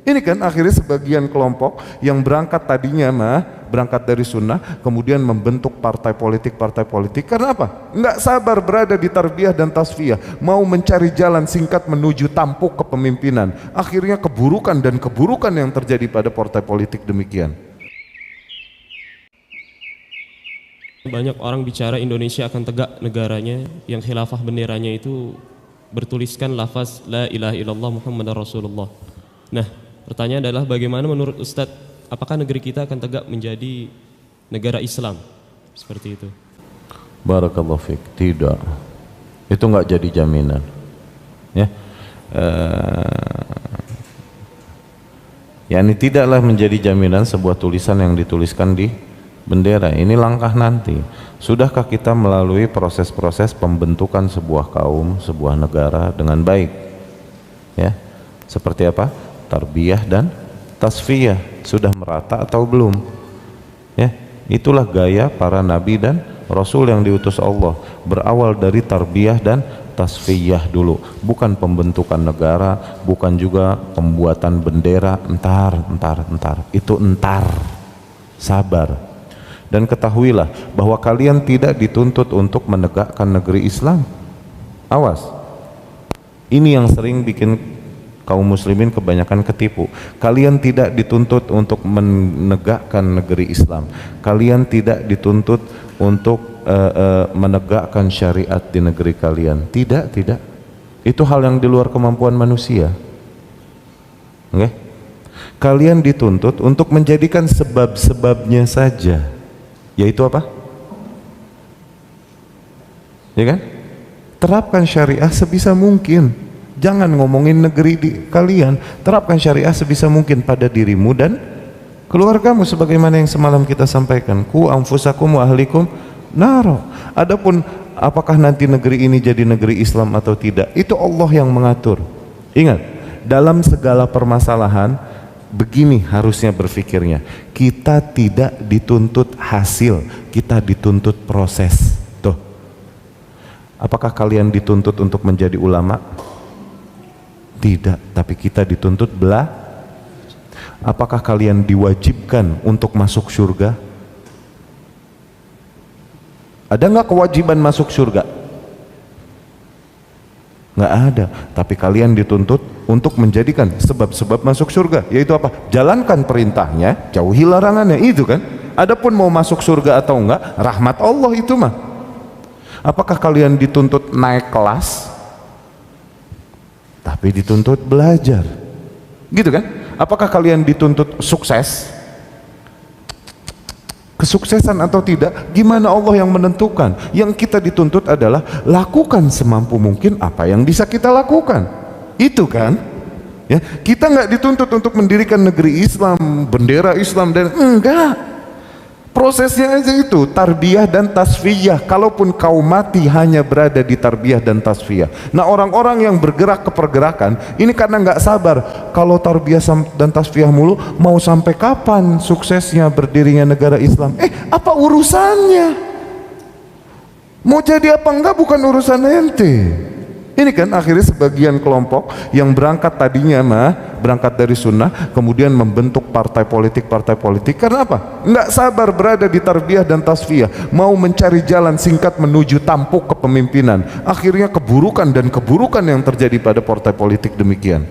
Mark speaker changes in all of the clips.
Speaker 1: Ini kan akhirnya sebagian kelompok yang berangkat tadinya berangkat dari sunnah, kemudian membentuk partai politik karena apa? Nggak sabar berada di tarbiyah dan tasfiyah, mau mencari jalan singkat menuju tampuk kepemimpinan. Akhirnya keburukan yang terjadi pada partai politik demikian.
Speaker 2: Banyak orang bicara Indonesia akan tegak negaranya, yang khilafah benderanya itu bertuliskan lafaz la ilaha illallah Muhammadar Rasulullah. Nah, pertanyaan adalah bagaimana menurut Ustadz, apakah negeri kita akan tegak menjadi negara Islam seperti itu?
Speaker 3: Barakallahu fiik. Tidak, itu nggak jadi jaminan, ya. Yani tidaklah menjadi jaminan sebuah tulisan yang dituliskan di bendera. Ini langkah nanti. Sudahkah kita melalui proses-proses pembentukan sebuah kaum, sebuah negara dengan baik, ya? Seperti apa? Tarbiyah dan tasfiyah sudah merata atau belum, ya? Itulah gaya para nabi dan rasul yang diutus Allah, berawal dari tarbiyah dan tasfiyah dulu, bukan pembentukan negara, bukan juga pembuatan bendera. Entar, itu entar, sabar. Dan ketahuilah bahwa kalian tidak dituntut untuk menegakkan negeri Islam. Awas, ini yang sering bikin kaum muslimin kebanyakan ketipu. Kalian tidak dituntut untuk menegakkan negeri Islam. Kalian tidak dituntut untuk menegakkan syariat di negeri kalian. Tidak. Itu hal yang di luar kemampuan manusia. Oke? Kalian dituntut untuk menjadikan sebab-sebabnya saja. Yaitu apa? Ya kan? Terapkan syariah sebisa mungkin. Jangan ngomongin negeri di kalian, terapkan syariah sebisa mungkin pada dirimu dan keluargamu, sebagaimana yang semalam kita sampaikan. Ku anfusakum wa ahlikum naro. Adapun apakah nanti negeri ini jadi negeri Islam atau tidak, itu Allah yang mengatur. Ingat, dalam segala permasalahan begini harusnya berpikirnya. Kita tidak dituntut hasil, kita dituntut proses. Tuh. Apakah kalian dituntut untuk menjadi ulama? Tidak, tapi kita dituntut Apakah kalian diwajibkan untuk masuk surga? Ada nggak kewajiban masuk surga? Nggak ada, tapi kalian dituntut untuk menjadikan sebab-sebab masuk surga, yaitu apa? Jalankan perintahnya, jauhi larangannya, itu kan. Adapun mau masuk surga atau enggak, rahmat Allah itu mah. Apakah kalian dituntut naik kelas? Tapi dituntut belajar, gitu kan? Apakah kalian dituntut sukses? Kesuksesan atau tidak, gimana Allah yang menentukan. Yang kita dituntut adalah lakukan semampu mungkin apa yang bisa kita lakukan, itu kan, ya. Kita nggak dituntut untuk mendirikan negeri Islam, bendera Islam, dan enggak. Prosesnya aja itu tarbiyah dan tasfiyah. Kalaupun kau mati hanya berada di tarbiyah dan tasfiyah. Nah, orang-orang yang bergerak ke pergerakan ini karena nggak sabar. Kalau tarbiyah dan tasfiyah mulu, mau sampai kapan suksesnya berdirinya negara Islam? Apa urusannya? Mau jadi apa enggak bukan urusan ente. Ini kan akhirnya sebagian kelompok yang berangkat tadinya berangkat dari sunnah, kemudian membentuk partai politik karena apa? Nggak sabar berada di tarbiyah dan tasfiyah, mau mencari jalan singkat menuju tampuk kepemimpinan. Akhirnya keburukan yang terjadi pada partai politik demikian.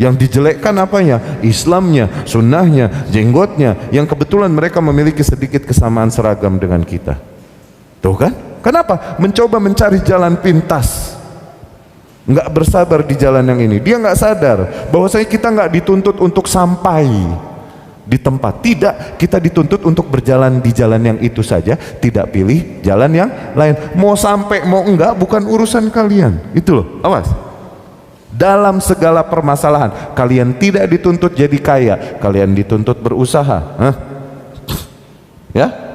Speaker 3: Yang dijelekkan apanya? Islamnya, sunnahnya, jenggotnya, yang kebetulan mereka memiliki sedikit kesamaan seragam dengan kita. Tuh kan? Kenapa? Mencoba mencari jalan pintas, nggak bersabar di jalan yang ini. Dia nggak sadar bahwasanya kita nggak dituntut untuk sampai di tempat. Tidak, kita dituntut untuk berjalan di jalan yang itu saja, tidak pilih jalan yang lain. Mau sampai mau enggak bukan urusan kalian. Itu loh, awas. Dalam segala permasalahan kalian tidak dituntut jadi kaya, kalian dituntut berusaha. Ya,